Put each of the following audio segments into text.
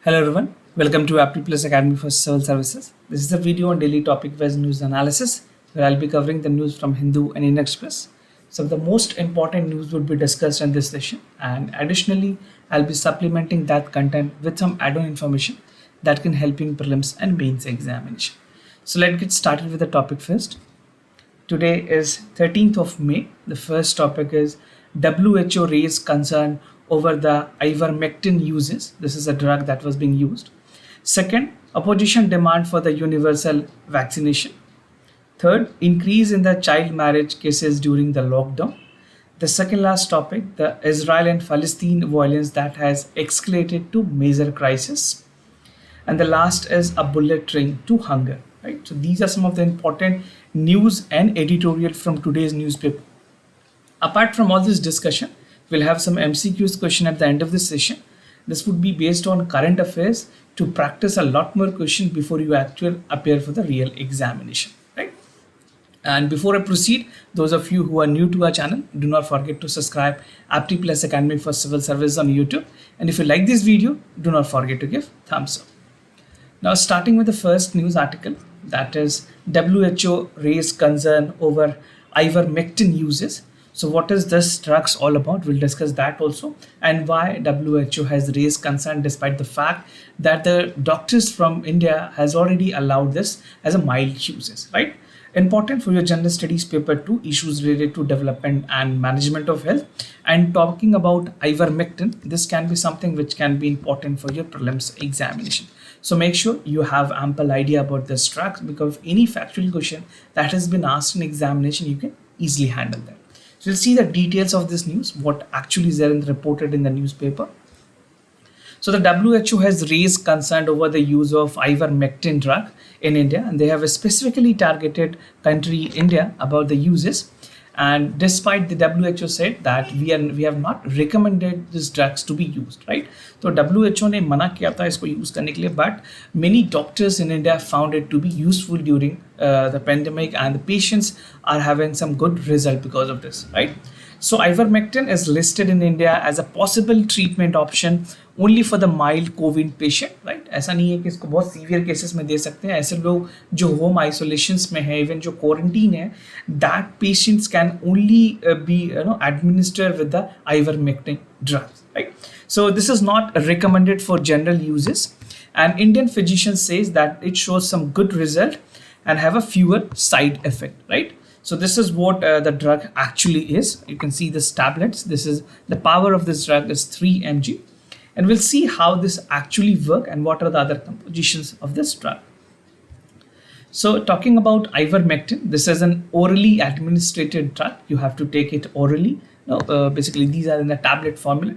Hello everyone, welcome to Apple Plus Academy for Civil Services. This is a video on daily topic-wise news analysis where I'll be covering the news from Hindu and Indian Express. Some of the most important news would be discussed in this session, and additionally, I'll be supplementing that content with some add-on information that can help you in prelims and mains examination. So let's get started with the topic first. Today is 13th of May. The first topic is WHO raised concern over the ivermectin uses. This is a drug that was being used. Second, opposition demand for the universal vaccination. Third, increase in the child marriage cases during the lockdown. The second last topic, the Israel and Palestine violence that has escalated to major crisis. And the last is a bullet train to hunger. Right. So these are some of the important news and editorial from today's newspaper. Apart from all this discussion, we'll have some MCQs question at the end of this session. This would be based on current affairs to practice a lot more questions before you actually appear for the real examination. Right. And before I proceed, those of you who are new to our channel, do not forget to subscribe Apti Plus Academy for Civil Service on YouTube. And if you like this video, do not forget to give thumbs up. Now, starting with the first news article, that is WHO raised concern over ivermectin uses. So what is this drugs all about? We'll discuss that also, and why WHO has raised concern despite the fact that the doctors from India has already allowed this as a mild uses, right? Important for your general studies paper 2, issues related to development and management of health. And talking about ivermectin, this can be something which can be important for your prelims examination. So make sure you have ample idea about this drugs, because any factual question that has been asked in examination, you can easily handle that. So we'll see the details of this news, what actually is there and reported in the newspaper. So the WHO has raised concern over the use of ivermectin drug in India, and they have specifically targeted country India about the uses. And despite the WHO said that we have not recommended these drugs to be used, right? So WHO ने मना किया था इसको use करने के लिए, but many doctors in India found it to be useful during the pandemic, and the patients are having some good result because of this, right? So ivermectin is listed in India as a possible treatment option only for the mild COVID patient, right? ऐसा नहीं है कि इसको बहुत severe cases में दे सकते हैं. ऐसे लोग जो होम आइसोलेशंस में है, इवन जो क्वारंटीन है, that patients can only be administered with the ivermectin drugs, right? So this is not recommended for general uses, and Indian physician says that it shows some good result and have a fewer side effect, right? So this is what the drug actually is. You can see this tablets. This is the power of this drug is 3 mg. And we'll see how this actually work and what are the other compositions of this drug. So talking about ivermectin, this is an orally administered drug. You have to take it orally. Basically, these are in the tablet formula.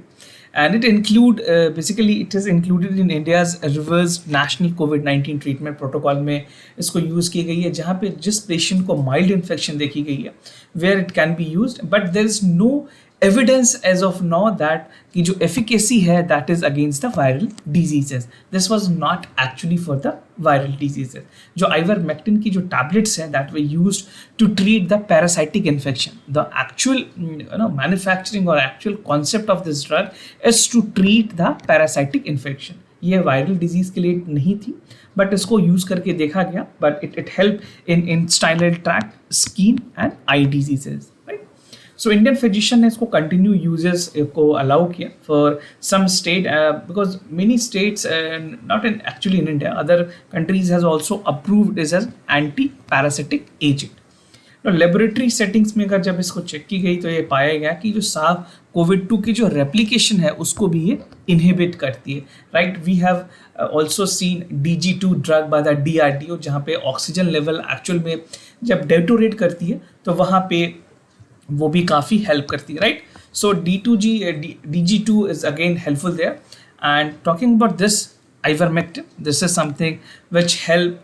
And it is included in India's revised national COVID-19 treatment protocol में इसको use की गई है, जहाँ पे जिस patient को mild infection देखी गई है, where it can be used, but there is no evidence as of now that की जो efficacy है that is against the viral diseases. This was not actually for the viral diseases. जो ivermectin की जो tablets हैं that were used to treat the parasitic infection. The actual manufacturing or actual concept of this drug is to treat the parasitic infection. ये viral disease के लिए नहीं थी, but इसको यूज करके देखा गया, but it help in intestinal tract, skin and eye diseases, right? So Indian physician ने इसको कंटिन्यू यूजेस को अलाउ किया for some state, because many states not in actually in India, other countries has also approved this as anti parasitic agent. Laboratory settings में अगर जब इसको check की गई तो ये पाया गया कि जो साफ कोविड-2 की जो रेप्लिकेशन है उसको भी ये इनहिबिट करती है, right? We have also seen DG2 drug by the DRDO, जहाँ पे ऑक्सीजन लेवल एक्चुअल में जब डेटोरेट करती है तो वहाँ पे वो भी काफ़ी हेल्प करती है, right? So DG2 is again helpful there. And talking about this ivermectin, this is something which help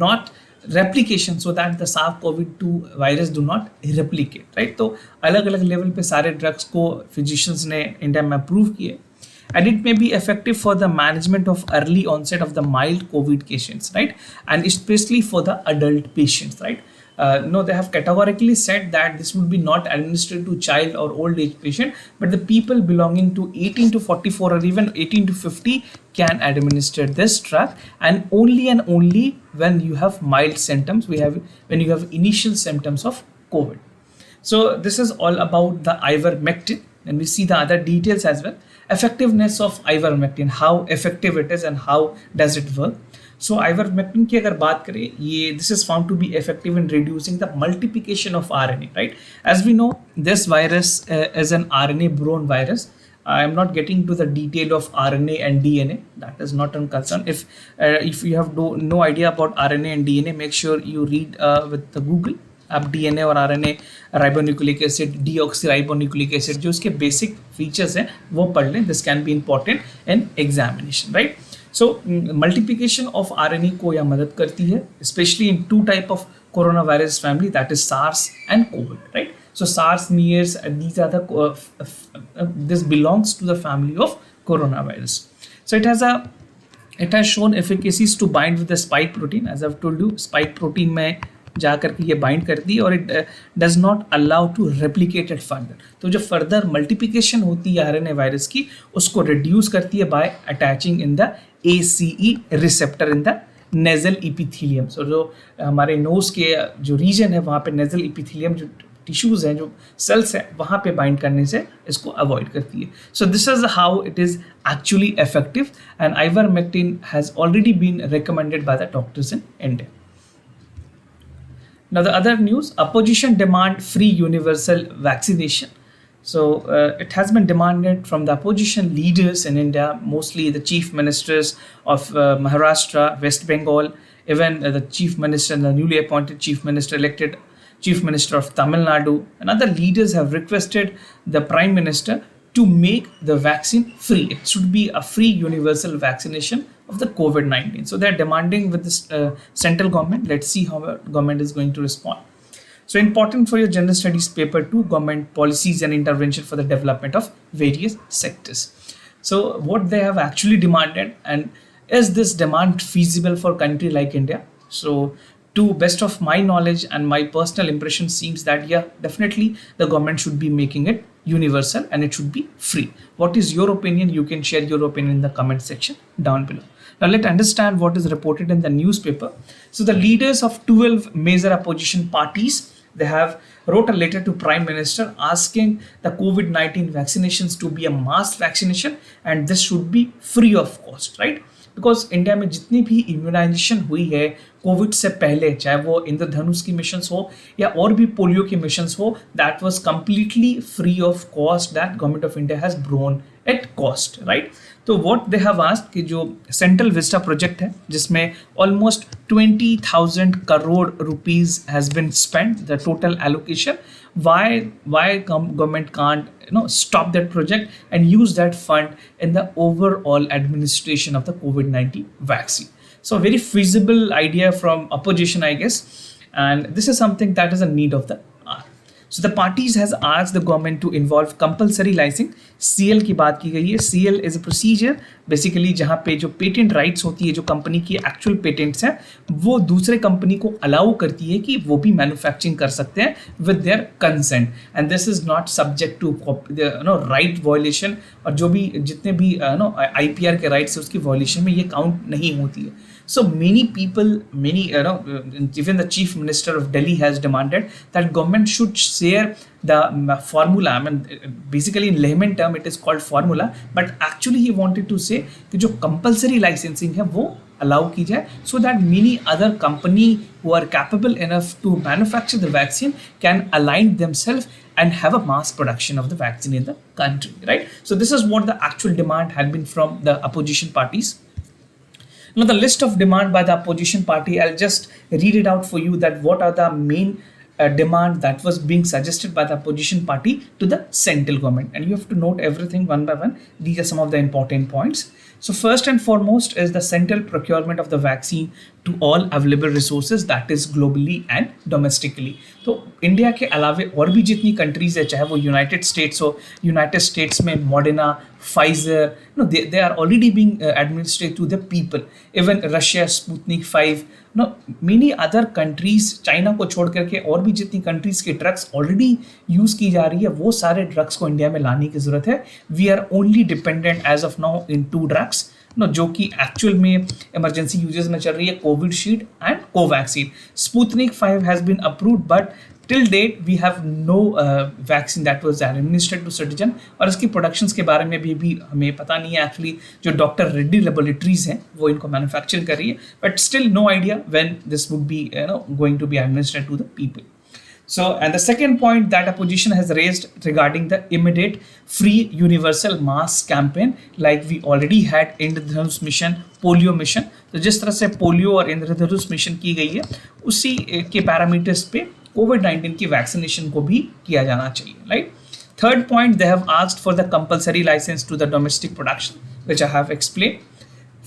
not replication so that the SARS-CoV-2 virus do not replicate, right? तो अलग अलग लेवल पे सारे ड्रग्स को physicians ने India में approve किए, and it may be effective for the management of early onset of the mild COVID patients, right? And especially for the adult patients, right? no, they have categorically said that this would be not administered to child or old age patient, but the people belonging to 18 to 44 or even 18 to 50 can administer this drug, and only when you have mild symptoms, when you have initial symptoms of COVID. So this is all about the ivermectin, and we see the other details as well. Effectiveness of ivermectin, how effective it is and how does it work. So ivermectin की अगर बात करें, ये this is found to be effective in reducing the multiplication of RNA, right? As we know, this virus is an RNA-borne virus. I am not getting to the detail of RNA and DNA. That is not a concern. If you have no idea about RNA and DNA, make sure you read with the Google. आप DNA और RNA, ribonucleic acid, deoxyribonucleic acid, जो उसके basic features हैं वो पढ़ लें. This can be important in examination, right? So multiplication of RNA को यह मदद करती है, specially in two type of corona virus family, that is SARS and COVID, right? So SARS, MERS, these are this belongs to the family of coronavirus. So it has shown efficacies to bind with the spike protein. As I've told you, spike protein में जा करके ये bind करती है और it does not allow to replicate it further. तो जो further multiplication होती है आरएनए वायरस की, उसको रिड्यूस करती है by attaching in the ACE receptor in the nasal epithelium. So जो हमारे नोज के जो रीजन है वहाँ पे नेजल इपिथीलियम, जो टिश्यूज हैं, जो सेल्स हैं, वहाँ पे बाइंड करने से इसको अवॉइड करती है. So this is how it is actually effective, and ivermectin has already been recommended by the doctors in India. Now the other news, opposition demand free universal vaccination. So it has been demanded from the opposition leaders in India, mostly the chief ministers of Maharashtra, West Bengal, even the chief minister and the newly appointed chief minister elected chief minister of Tamil Nadu, and other leaders have requested the prime minister to make the vaccine free. It should be a free universal vaccination of the COVID-19. So they're demanding with this central government. Let's see how the government is going to respond. So important for your general studies paper 2, government policies and intervention for the development of various sectors. So what they have actually demanded, and is this demand feasible for a country like India? So to best of my knowledge and my personal impression seems that yeah, definitely the government should be making it universal and it should be free. What is your opinion? You can share your opinion in the comment section down below. Now let's understand what is reported in the newspaper. So the leaders of 12 major opposition parties, they have wrote a letter to Prime Minister asking the COVID-19 vaccinations to be a mass vaccination, and this should be free of cost, right? Because India में जितनी भी immunisation हुई है Covid से पहले, चाहे वो इंद्रधनुष की मिशंस हो या और भी पोलियो की मिशंस हो, that was completely free of cost. That government of India has borne at cost, right? तो व्हाट दे हैव आस्क्ड कि जो सेंट्रल विस्टा प्रोजेक्ट है, जिसमें almost 20,000 crore rupees has been spent, the total allocation, why government can't stop that project and use that fund in the overall administration of the COVID-19 vaccine. So a very feasible idea from opposition, I guess, and this is something that is a need of the hour. So the parties has asked the government to involve compulsory licensing. CL की बात की गई है. CL is a procedure basically जहाँ पे जो patent rights होती है, जो कंपनी की एक्चुअल पेटेंट्स हैं, वो दूसरे कंपनी को अलाउ करती है कि वो भी मैन्युफैक्चरिंग कर सकते हैं with their consent, and this is not subject to right violation. और जो भी जितने भी IPR के राइट्स है उसकी वायलेशन में ये काउंट नहीं होती है. So many people, even the chief minister of Delhi has demanded that government should share the formula. I mean, basically in layman term it is called formula, but actually he wanted to say कि जो compulsory licensing है वो allow की जाए, so that many other company who are capable enough to manufacture the vaccine can align themselves and have a mass production of the vaccine in the country, right? So this is what the actual demand had been from the opposition parties. Now the list of demand by the opposition party, I'll just read it out for you, that what are the main demand that was being suggested by the opposition party to the central government, and you have to note everything one by one. These are some of the important points. So first and foremost is the central procurement of the vaccine to all available resources that is globally and domestically. तो India के अलावे और भी जितनी countries है, चाहे वो United States हो, यूनाइटेड स्टेट्स में Moderna, Pfizer, no they are already being administered to the people. Even Russia Sputnik 5, no many other countries, China को छोड़ करके और भी जितनी कंट्रीज के ड्रग्स ऑलरेडी यूज की जा रही है, वो सारे ड्रग्स को इंडिया में लाने की जरूरत है. We are only dependent as of now in 2 drugs, no जो कि एक्चुअल में इमरजेंसी यूजेस में चल रही है, Covishield and Covaxin. Sputnik 5 has been approved, but till date we have no vaccine that was administered to citizen. और इसकी productions के बारे में भी हमें पता नहीं है. एक्चुअली जो डॉक्टर रेड्डी लेबोरेटरीज हैं वो इनको मैन्युफैक्चर कर रही है, but still no idea when this would be going to be administered to the people. So, and the second point that opposition has raised regarding the immediate free universal mass campaign, like we already had Indradhanush mission, polio mission. तो जिस तरह से polio और इंद्रधनुष mission की गई है, उसी के पैरामीटर्स पे कोविड-19 की वैक्सीनेशन को भी किया जाना चाहिए, right. Third point, they have asked for the compulsory license to the domestic production, which I have explained.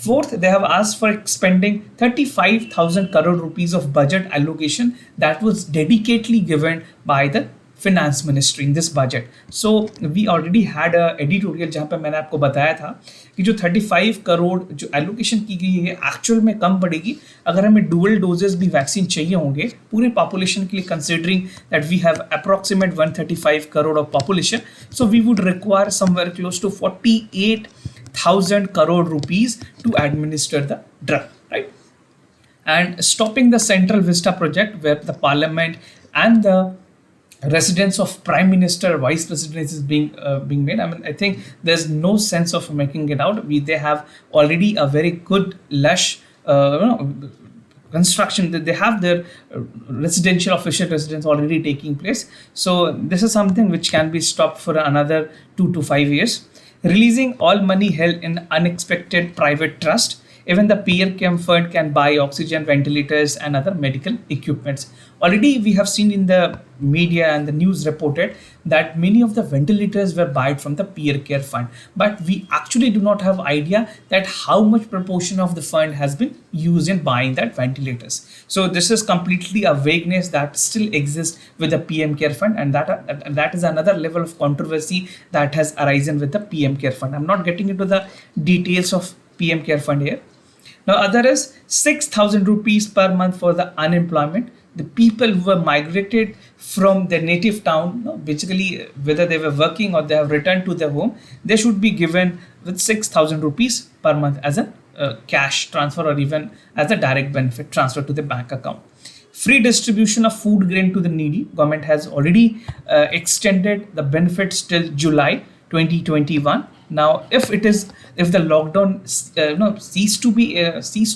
Fourth, they have asked for expending 35,000 crore rupees of budget allocation that was dedicatedly given by the finance ministry in this budget. So we already had a editorial जहाँ पे मैंने आपको बताया था कि जो 35 करोड़ जो allocation की गई है एक्चुअल में कम पड़ेगी अगर हमें डुअल डोजेस भी वैक्सीन चाहिए होंगे पूरे पॉपुलेशन के लिए, considering that we have approximate 135 crore of population. So we would require somewhere close to 48,000 crore rupees to administer the drug, right? And stopping the Central Vista project, where the parliament and the residence of prime minister, vice president is being made. I mean, I think there's no sense of making it out. They have already a very good lush construction. They have their residential official residence already taking place. So this is something which can be stopped for another 2 to 5 years. Releasing all money held in unexpected private trust. Even the PM fund can buy oxygen, ventilators, and other medical equipments. Already, we have seen in the media and the news reported that many of the ventilators were bought from the peer care fund, but we actually do not have idea that how much proportion of the fund has been used in buying that ventilators. So this is completely a vagueness that still exists with the PM care fund, and that is another level of controversy that has arisen with the PM care fund. I'm not getting into the details of PM care fund here. Now, other is 6,000 rupees per month for the unemployment. The people who were migrated from their native town, basically whether they were working or they have returned to their home, they should be given with 6,000 rupees per month as a cash transfer or even as a direct benefit transfer to the bank account. Free distribution of food grain to the needy. Government has already extended the benefits till July 2021. Now, if the lockdown cease to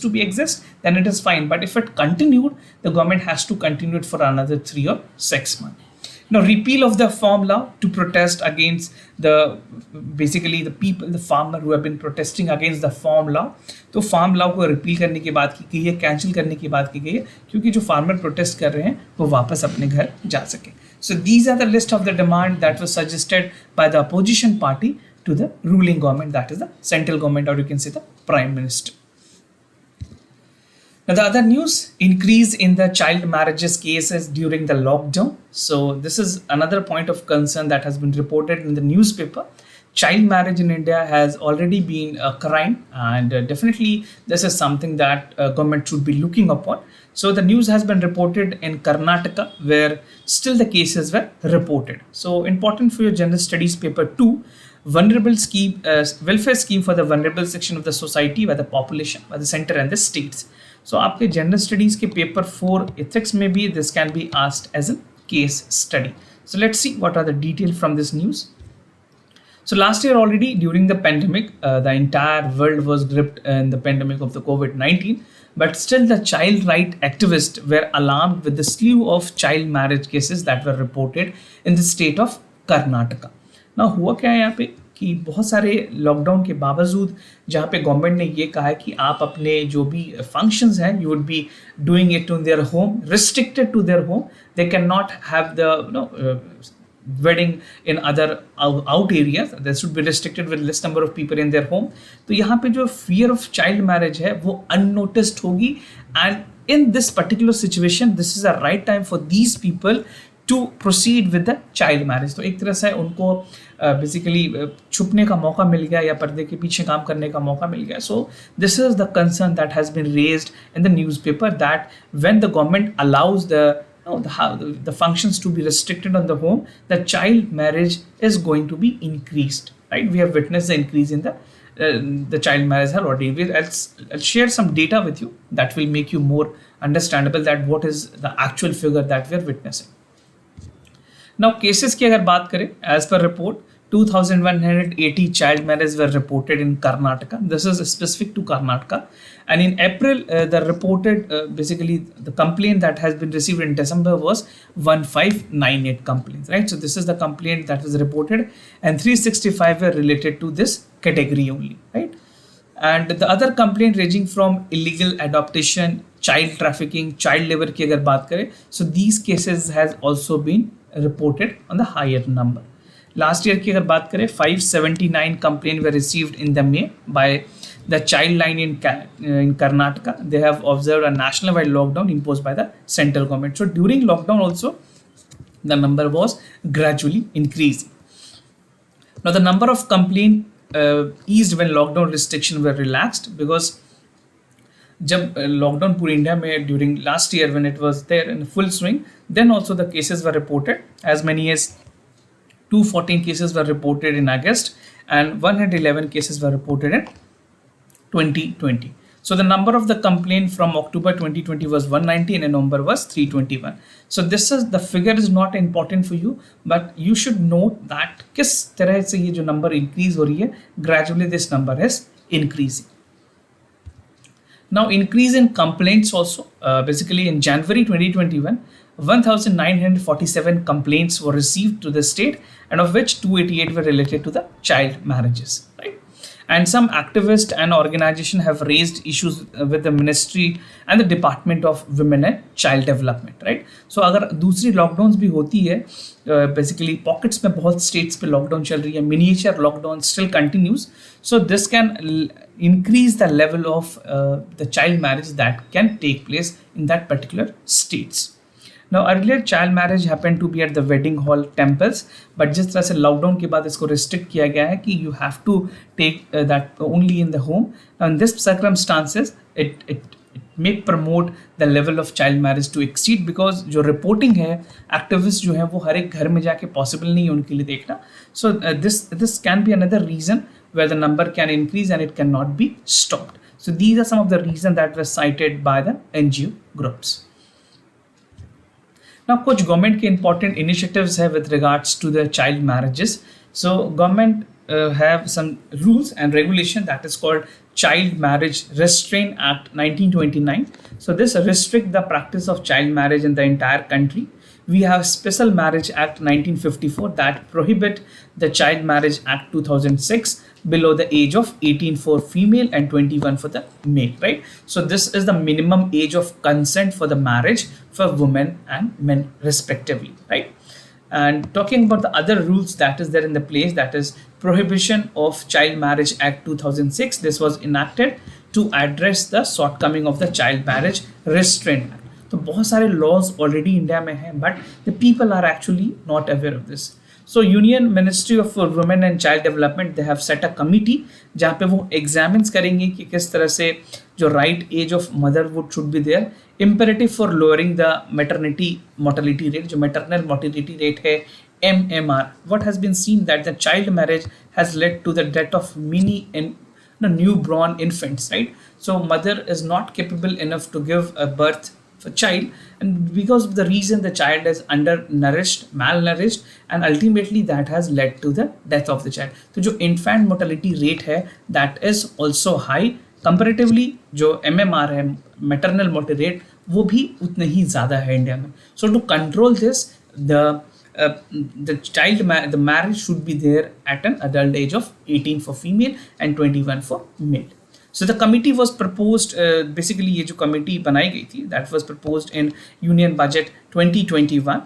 be exist, then it is fine. But if it continued, the government has to continue it for another 3 or 6 months. Now, repeal of the farm law to protest against basically the people, the farmer who have been protesting against the farm law. तो farm law को repeal करने की बात की गई है, cancel करने की बात की गई है, क्योंकि जो फार्मर प्रोटेस्ट कर रहे हैं वो वापस अपने घर जा सके. So these are the list of the demand that was suggested by the opposition party to the ruling government, that is the central government, or you can say the prime minister. Now, the other news, increase in the child marriages cases during the lockdown. So this is another point of concern that has been reported in the newspaper. Child marriage in India has already been a crime, and definitely this is something that government should be looking upon. So the news has been reported in Karnataka, where still the cases were reported. So important for your general studies paper 2, vulnerable scheme, welfare scheme for the vulnerable section of the society by the population, by the center and the states. So आपके general studies के paper 4 ethics में भी this can be asked as a case study. So let's see what are the details from this news. So last year already during the pandemic, the entire world was gripped in the pandemic of the COVID-19, but still the child right activists were alarmed with the slew of child marriage cases that were reported in the state of Karnataka. Now हुआ क्या है यहाँ पे कि बहुत सारे lockdown के बावजूद जहाँ पे गवर्नमेंट ने ये कहा है कि आप अपने जो भी फंक्शंस हैं you would be doing it in their home, restricted to their home, they can not have the wedding in other out areas, that should be restricted with less number of people in their home. तो यहाँ पे जो fear of child marriage है वो unnoticed होगी, and in this particular situation this is a right time for these people to proceed with the child marriage. तो एक तरह से उनको बेसिकली छुपने का मौका मिल गया या पर्दे के पीछे काम करने का मौका मिल गया. So this is the concern that has been raised in the newspaper, that when the government allows the functions to be restricted on the home, the child marriage is going to be increased, right? We have witnessed the increase in the child marriage already. I'll share some data with you that will make you more understandable that what is the actual figure that we are witnessing. Now cases की अगर बात करें, as per report 2,180 child marriages were reported in Karnataka. This is specific to Karnataka. And in April, the reported, basically the complaint that has been received in December was 1598 complaints, right? So this is the complaint that was reported, and 365 were related to this category only, right? And the other complaint ranging from illegal adoption, child trafficking, child labor की अगर बात करें, so these cases has also been reported on the higher number. Last year की अगर बात करें, 579 complaints were received in the May by the child line in Karnataka. They have observed a national-wide lockdown imposed by the central government. So during lockdown also, the number was gradually increasing. Now the number of complaints eased when lockdown restrictions were relaxed, because जब lockdown पूरे India में during last year when it was there in full swing, then also the cases were reported. As many as 214 cases were reported in August, and 111 cases were reported in 2020. So the number of the complaint from October 2020 was 190 and in November was 321. So this is the figure is not important for you, but you should note that किस तरह से ये जो number increase हो रही है, gradually this number is increasing. Now increase in complaints also, basically in January 2021, 1,947 complaints were received to the state, and of which 288 were related to the child marriages, right? And some activists and organizations have raised issues with the ministry and the Department of Women and Child Development, right? So अगर दूसरी lockdowns भी होती है, basically pockets में बहुत states पे lockdown चल रही है, miniature lockdown still continues, so this can increase the level of the child marriage that can take place in that particular states. Now earlier child marriage happened to be at the wedding hall temples, but जिस तरह से lockdown के बाद इसको restrict किया गया है कि you have to take that only in the home. Now in this circumstances it may promote the level of child marriage to exceed, because जो reporting है activists जो हैं वो हर एक घर में जाके possible नहीं है उनके लिए देखना. So this can be another reason where the number can increase and it cannot be stopped. So these are some of the reasons that were cited by the NGO groups. Now कुछ government के important initiatives है with regards to the child marriages. So government have some rules and regulation that is called Child Marriage Restraint Act 1929. So this restrict the practice of child marriage in the entire country. We have Special Marriage Act 1954 that prohibit the Child Marriage Act 2006 below the age of 18 for female and 21 for the male, right? So this is the minimum age of consent for the marriage for women and men respectively, right? And talking about the other rules that is there in the place, that is Prohibition of Child Marriage Act 2006. This was enacted to address the shortcoming of the Child Marriage Restraint Act. तो बहुत सारे laws already India में हैं, but the people are actually not aware of this. So Union Ministry of Women and Child Development, they have set a committee जहाँ पे वो examines करेंगे कि किस तरह से जो right age of motherhood should be there, imperative for lowering the maternity mortality rate, जो maternal mortality rate है MMR. What has been seen that the child marriage has led to the death of many newborn infants, right? So mother is not capable enough to give a birth for child, and because of the reason the child is undernourished, malnourished, and ultimately that has led to the death of the child. तो जो infant mortality rate है that is also high comparatively. जो MMR है maternal mortality rate वो भी उतने ही ज़्यादा है इंडिया में. So to control this, the marriage should be there at an adult age of 18 for female and 21 for male. So the committee was proposed, basically ये जो committee बनाई गई थी, that was proposed in Union Budget 2021,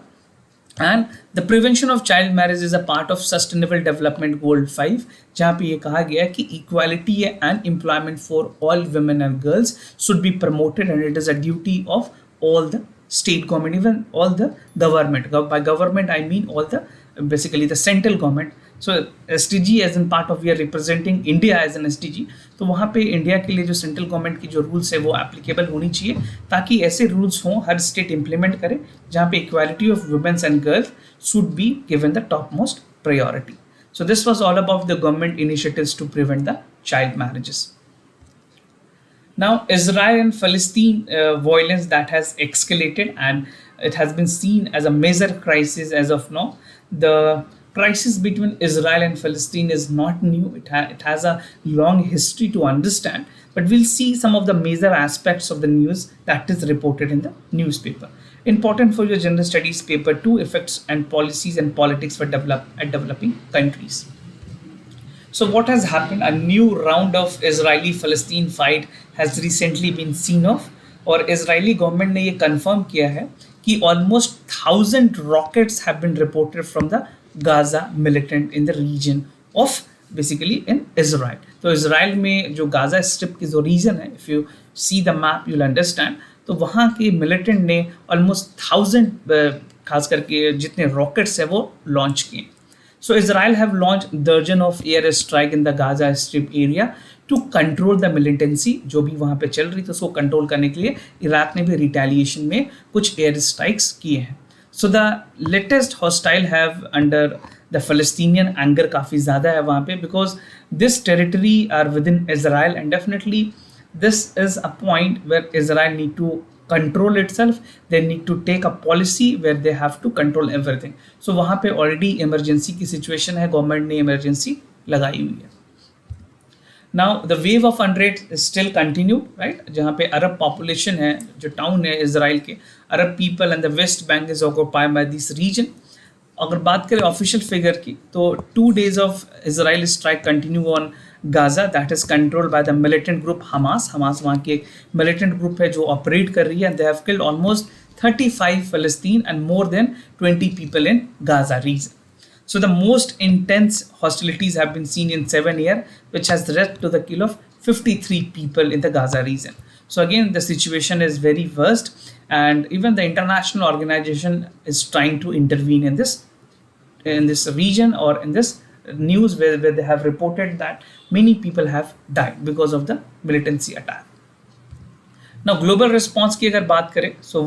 and the prevention of child marriage is a part of sustainable development goal 5, जहाँ पे ये कहा गया है कि equality and employment for all women and girls should be promoted and it is a duty of all the state government, even all the government. By government I mean all the basically the central government. So SDG as in part of we are representing India as an SDG, तो वहाँ पे India के लिए जो central government की जो rules है वो एप्लीकेबल होनी चाहिए, ताकि ऐसे रूल्स हों हर स्टेट इंप्लीमेंट करे जहाँ पे equality of womens and girls should be given the top most priority. So this was all about the government initiatives to prevent the child marriages. Now, Israel and Palestine violence that has escalated and it has been seen as a major crisis as of now. The crisis between Israel and Palestine is not new. It has a long history to understand, but we'll see some of the major aspects of the news that is reported in the newspaper. Important for your general studies paper 2, effects and policies and politics for developing countries. So what has happened? A new round of Israeli-Palestine fight has recently been seen of, और Israeli government ने ये confirm किया है कि almost 1000 rockets have been reported from the Gaza militant in the region of basically in Israel. तो Israel में जो Gaza strip की जो रीजन है, if you see the map you will understand, तो वहाँ के मिलिटेंट ने ऑलमोस्ट 1000 खास करके जितने रॉकेट्स है वो लॉन्च किए. So Israel have launched dozens of air strike in the Gaza Strip area to control the militancy जो भी वहाँ पे चल रही थी उसको कंट्रोल करने के लिए इराक ने भी रिटेलिएशन में कुछ एयर स्ट्राइक्स किए हैं. So the latest hostile have under the Palestinian anger काफ़ी ज़्यादा है वहाँ पे, because this territory are within Israel and definitely this is a point where Israel need to control itself. They need to take a policy where they have to control everything. So वहाँ पे already emergency की situation है, government ने emergency लगाई हुई है. Now the wave of unrest is still continued, right? जहाँ पे अरब population है, जो टाउन है इजराइल के, अरब people and the West Bank is occupied by this region. अगर बात करें ऑफिशियल फिगर की, तो 2 days of Israel strike continue on Gaza that is controlled by the militant group Hamas. Hamas वहाँ की एक मिलिटेंट ग्रुप है जो ऑपरेट कर रही है, and they have killed almost 35 Palestine and more than 20 people in Gaza region. So the most intense hostilities have been seen in 7 years, which has led to the kill of 53 people in the Gaza region. So again, the situation is very worst, and even the international organization is trying to intervene in this region or in this news where they have reported that many people have died because of the militancy attack. Now global response की अगर बात करें, so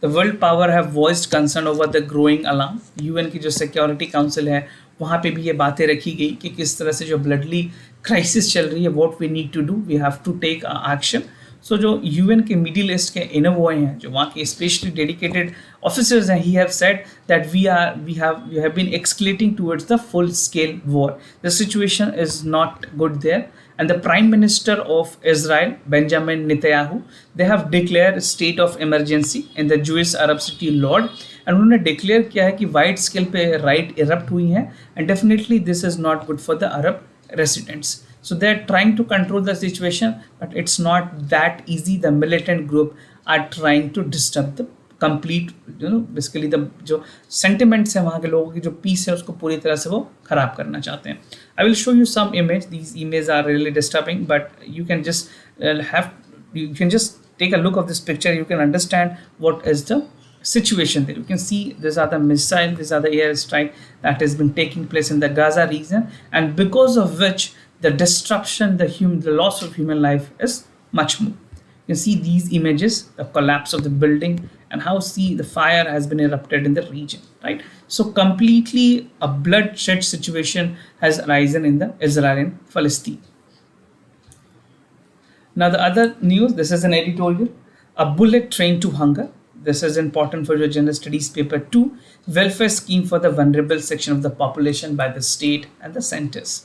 the world power have voiced concern over the growing alarm. UN की जो security council है वहाँ पे भी ये बातें रखी गई कि किस तरह से जो ब्लडली क्राइसिस चल रही है, what we need to do, we have to take action. सो जो यूएन के मिडिल ईस्ट के इनोवॉय हैं, जो वहाँ के स्पेशली डेडिकेटेड ऑफिसर्स हैं, he have said that we have been escalating towards the full scale war. The situation is not good there, and the Prime Minister of Israel, Benjamin Netanyahu, they have declared state of emergency in the Jewish Arab city Lod, and उन्होंने declare किया है कि wide scale पे right erupt हुई हैं, and definitely this is not good for the Arab residents. So they're trying to control the situation, but it's not that easy. The militant group are trying to disturb the complete, basically the जो sentiments है वहाँ के लोगों की जो peace है उसको पूरी तरह से वो खराब करना चाहते हैं. I will show you some image. These images are really disturbing, but you can just take a look of this picture. You can understand what is the situation there. You can see these are the missile, these are the air strike that has been taking place in the Gaza region, and because of which the destruction, the loss of human life is much more. You can see these images, the collapse of the building, and how the fire has been erupted in the region, right? So completely a bloodshed situation has arisen in the Israel and Palestine. Now the other news, this is an editorial, a bullet train to hunger. This is important for your general studies paper 2, welfare scheme for the vulnerable section of the population by the state and the centers.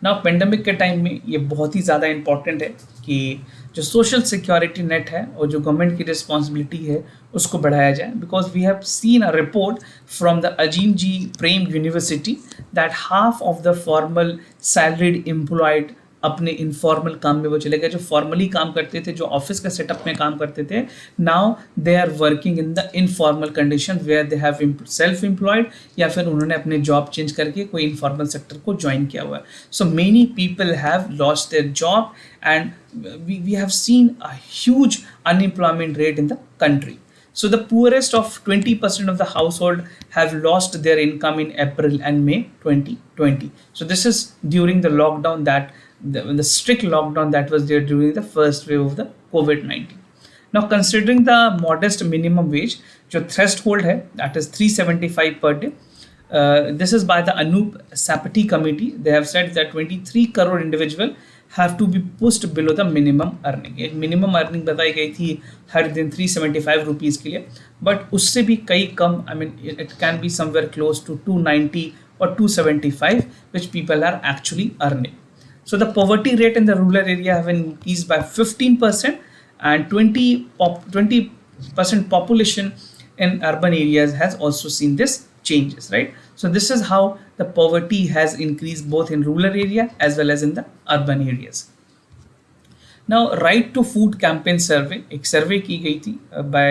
ना pandemic के time में ये बहुत ही ज़्यादा important है कि जो social security net है और जो गवर्नमेंट की रिस्पॉन्सिबिलिटी है उसको बढ़ाया जाए, because we have seen a report from the Azim ji Prem University that half of the formal salaried employed अपने इनफॉर्मल काम में वो चले गए। जो फॉर्मली काम करते थे, जो ऑफिस के सेटअप में काम करते थे, now they are working in the informal condition where they have self employed, या फिर उन्होंने अपने जॉब चेंज करके कोई इनफॉर्मल सेक्टर को ज्वाइन किया हुआ है। So many people have lost their job and we have seen a huge unemployment rate in the country. So the poorest of 20% of the household have lost their income in April and May 2020. So this is during the lockdown, that the strict lockdown that was there during the first wave of the COVID-19. Now considering the modest minimum wage, जो threshold है, that is 375 per day. This is by the Anup Sapati committee. They have said that 23 crore individual have to be pushed below the minimum earning. एक minimum earning बताई गई थी हर दिन 375 rupees के लिए, but उससे भी कई कम, I mean it can be somewhere close to 290 or 275 which people are actually earning. So the poverty rate in the rural area have increased by 15%, and 20% population in urban areas has also seen this changes, right? So this is how the poverty has increased both in rural area as well as in the urban areas. Now right to food campaign survey, एक सर्वे की गई थी by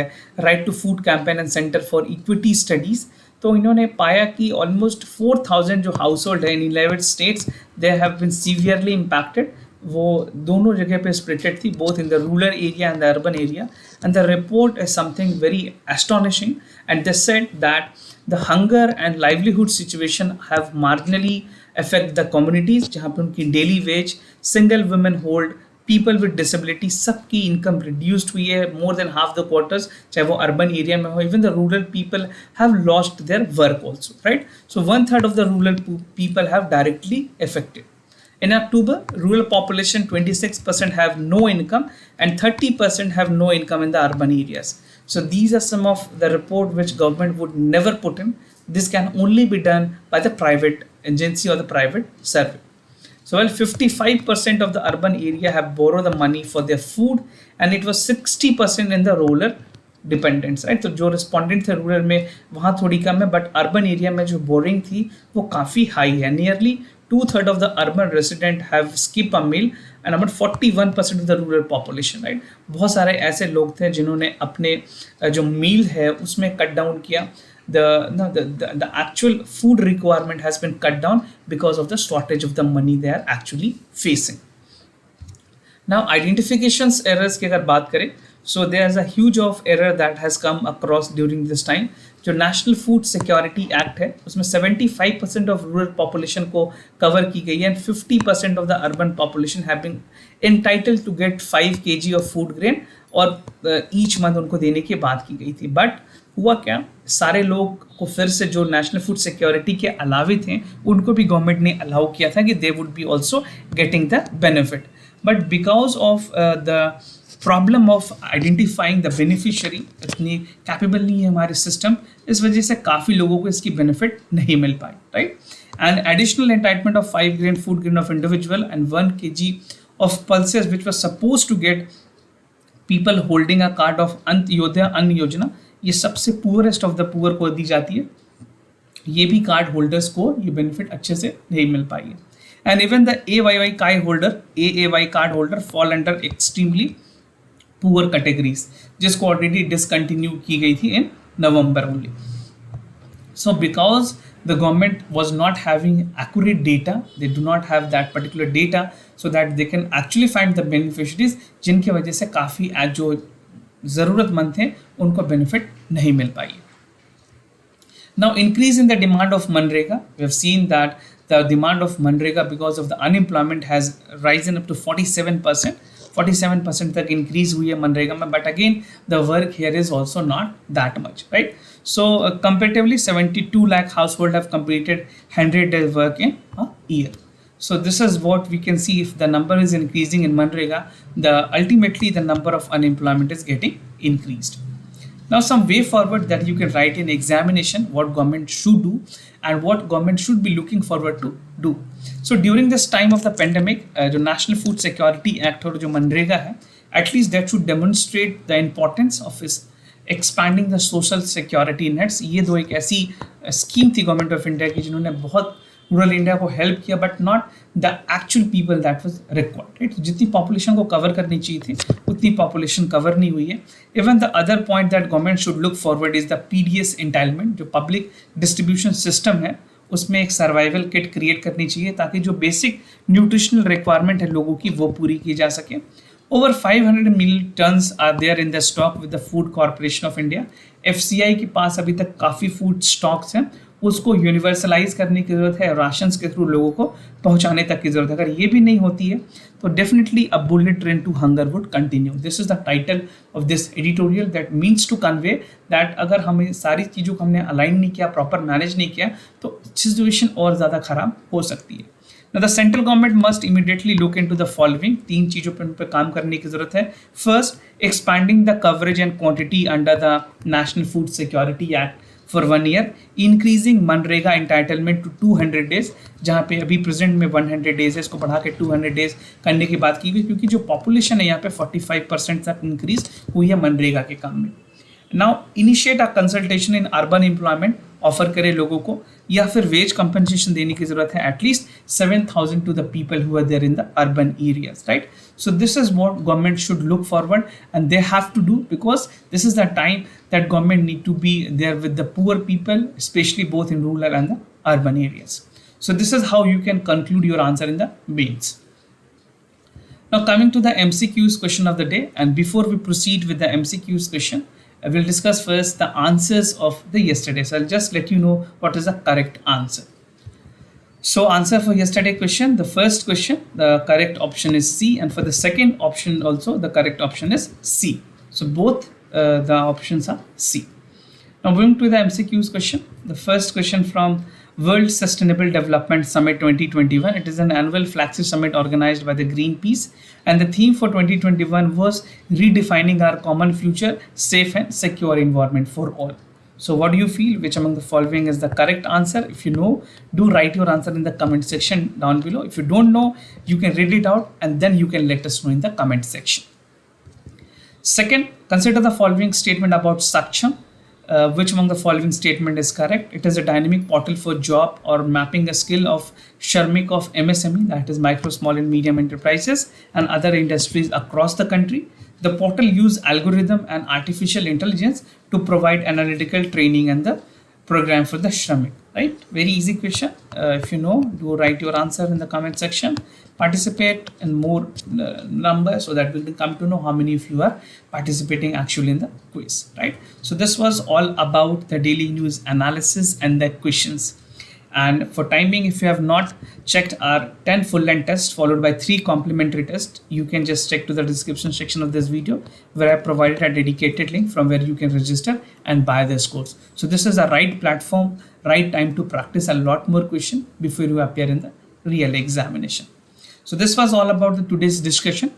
right to food campaign and center for equity studies. तो इन्होंने पाया कि almost 4,000 जो household है in 11 states, they have been severely impacted. वो दोनों जगह पे स्प्लिटेड थी, both in the rural area and the urban area, and the report is something very astonishing, and they said that the hunger and livelihood situation have marginally affect the communities जहाँ पे उनकी daily wage, single women hold, people with disability, सबकी income reduced हुई है more than half the quarters, चाहे वो urban area में हो, even the rural people have lost their work also, right? So 1/3 of the rural people have directly affected. In October, rural population 26% have no income and 30% have no income in the urban areas. So these are some of the report which government would never put in. This can only be done by the private agency or the private survey. So while 55% of the urban area have borrowed the money for their food, and it was 60% in the rural dependents, right? तो जो respondent थे rural में वहाँ थोड़ी कम है, but urban area में जो boring थी वो काफ़ी हाई है. Nearly 2/3 of the urban resident have skip a meal and about 41% of the rural population, right? बहुत सारे ऐसे लोग थे जिन्होंने अपने जो मील है उसमें कट डाउन किया. The actual food requirement has been cut down because of the shortage of the money they are actually facing. Now identifications errors की अगर बात करें, so there's a huge of error that has come across during this time. जो National Food Security Act है उसमें 75% of rural population को cover की गई है, and 50% of the urban population have been entitled to get 5 kg of food grain, और each month उनको देने की बात की गई थी. बट हुआ क्या, सारे लोग को फिर से जो नेशनल फूड सिक्योरिटी के अलावे थे उनको भी गवर्नमेंट ने अलाउ किया था कि they would be also getting the benefit. But because of the problem of identifying the beneficiary, इतनी कैपेबल नहीं है हमारे सिस्टम, इस वजह से काफ़ी लोगों को इसकी बेनिफिट नहीं मिल पाई, right? And additional entitlement of 5 grain food grain of individual and 1 kg of pulses which was suppose to get people holding a card of Antyodaya Anna Yojana, ये सबसे पुअरेस्ट ऑफ द पुअर को दी जाती है. ये भी कार्ड होल्डर्स को ये बेनिफिट अच्छे से नहीं मिल पाई है. And even the AYY card holder, AAY card holder fall under extremely poor categories, जिसको ऑलरेडी डिसकंटिन्यू की गई थी in November only. So because the government was not having accurate data, they do not have that particular data so that they can actually find the beneficiaries, जिनकी वजह से काफ़ी जो ज़रूरतमंद थे उनको बेनिफिट नहीं मिल पाई. Now increase in the demand of Manrega, we have seen that the demand of Manrega because of the unemployment has risen up to 47%. 47% तक इंक्रीज हुई है मनरेगा में, but again the work here is also not that much, right? So comparatively 72 lakh household have completed 100 days work in a year. So this is what we can see. If the number is increasing in Manrega, ultimately the number of unemployment is getting increased. Now some way forward that you can write in examination what government should do and what government should be looking forward to do. So during this time of the pandemic, जो National Food Security Act और जो मनरेगा है, at least that should demonstrate the importance of is expanding the social security nets. ये दो एक ऐसी scheme थी government of India की जिन्होंने बहुत रूरल इंडिया को हेल्प किया, but not the actual people that was required, right? जितनी पॉपुलेशन को कवर करनी चाहिए थी उतनी पॉपुलेशन कवर नहीं हुई है. Even the other point that government should look forward is the PDS entitlement. जो पब्लिक डिस्ट्रीब्यूशन सिस्टम है उसमें एक सर्वाइवल किट क्रिएट करनी चाहिए ताकि जो बेसिक न्यूट्रिशनल रिक्वायरमेंट है लोगों की वो पूरी की जा सके. Over 500 million tons are there in the stock with the Food Corporation of India. FCI के पास अभी तक काफ़ी फूड स्टॉक्स हैं, उसको यूनिवर्सलाइज करने की ज़रूरत है, राशंस के थ्रू लोगों को पहुंचाने तक की ज़रूरत है. अगर ये भी नहीं होती है तो definitely a bullet train to hunger would continue. This is the title of this editorial that means to convey that अगर हमें सारी चीज़ों को हमने अलाइन नहीं किया, प्रॉपर मैनेज नहीं किया, तो सिचुएशन और ज़्यादा खराब हो सकती है. Now the central government must immediately look into the following. 3 चीज़ों पर काम करने की ज़रूरत है. First, expanding the coverage and quantity under the National Food Security Act for 1 year, increasing MNREGA entitlement to 200 days, जहाँ पे अभी प्रेजेंट में 100 डेज है, इसको बढ़ा के 200 डेज करने की बात की गई, क्योंकि जो पॉपुलेशन है यहाँ पे 45% तक इंक्रीज हुई है मनरेगा के काम में. Now initiate a consultation in urban employment, offer करे लोगों को, या फिर वेज कंपनसेशन देने की जरूरत है at least 7,000 to the people who are there in the urban areas, right? So this is what government should look forward and they have to do, because this is the time that government need to be there with the poor people, specially both in rural and the urban areas. So this is how you can conclude your answer in the mains. Now coming to the MCQs question of the day, and before we proceed with the MCQs question, I will discuss first the answers of the yesterday. So I'll just let you know what is the correct answer. So answer for yesterday question, the first question, the correct option is C, and for the second option also the correct option is C. So both the options are C. Now moving to the MCQs question, the first question from World Sustainable Development Summit 2021. It is an annual flagship summit organized by the Greenpeace, and the theme for 2021 was redefining our common future, safe and secure environment for all. So what do you feel? Which among the following is the correct answer? If you know, do write your answer in the comment section down below. If you don't know, you can read it out and then you can let us know in the comment section. Second, consider the following statement about Saksham. Which among the following statement is correct? It is a dynamic portal for job or mapping a skill of Sharmik of MSME, that is micro, small and medium enterprises and other industries across the country. The portal use algorithm and artificial intelligence to provide analytical training and the program for the Shramik, right? Very easy question. If you know, do write your answer in the comment section. Participate in more numbers so that we can come to know how many of you are participating actually in the quiz, right? So this was all about the daily news analysis and the questions. And for timing, if you have not checked our 10 full length tests followed by 3 complementary tests, you can just check to the description section of this video where I provided a dedicated link from where you can register and buy this course. So this is the right platform, right time to practice a lot more question before you appear in the real examination. So this was all about today's discussion.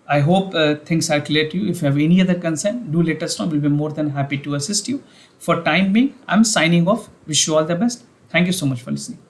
I hope things are clear to you. If you have any other concern, do let us know. We'll be more than happy to assist you. For time being, I'm signing off. Wish you all the best. Thank you so much for listening.